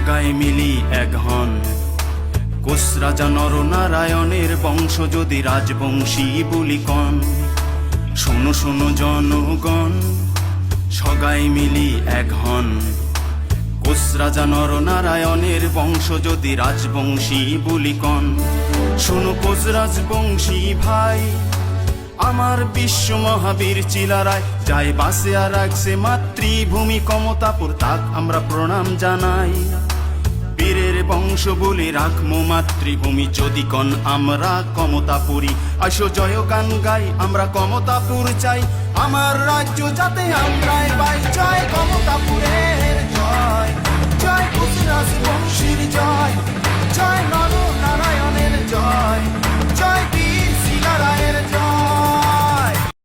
সগায় মিলি এক হন। কোষ রাজা নরনারায়ণের বংশ যদি রাজবংশী বলি কন। শোনো শোনো জনগণ, সগায় মিলি এক হন। কোষ রাজা নরনারায়ণের বংশ যদি রাজবংশী বলি কন। শোনো কোষ রাজবংশী ভাই, আমার বিশ্ব মহাবীর চিলারায় যায় বাসে আর রাখছে মাতৃভূমি কমতাপুর, তাক আমরা প্রণাম জানাই। বীরের বংশ বলে রাখমো মাতৃভূমি, যদি কন আমরা কমতাপুরি। আসো জয় গান গাই, আমরা কমতাপুর চাই, আমার রাজ্য যাতে আমরাই পাই। জয় কমতাপুরের জয়, জয় কোষ রাজবংশীর জয়, জয় নর নারায়ণের জয়, জয় বীর শিলারায়ের জয়।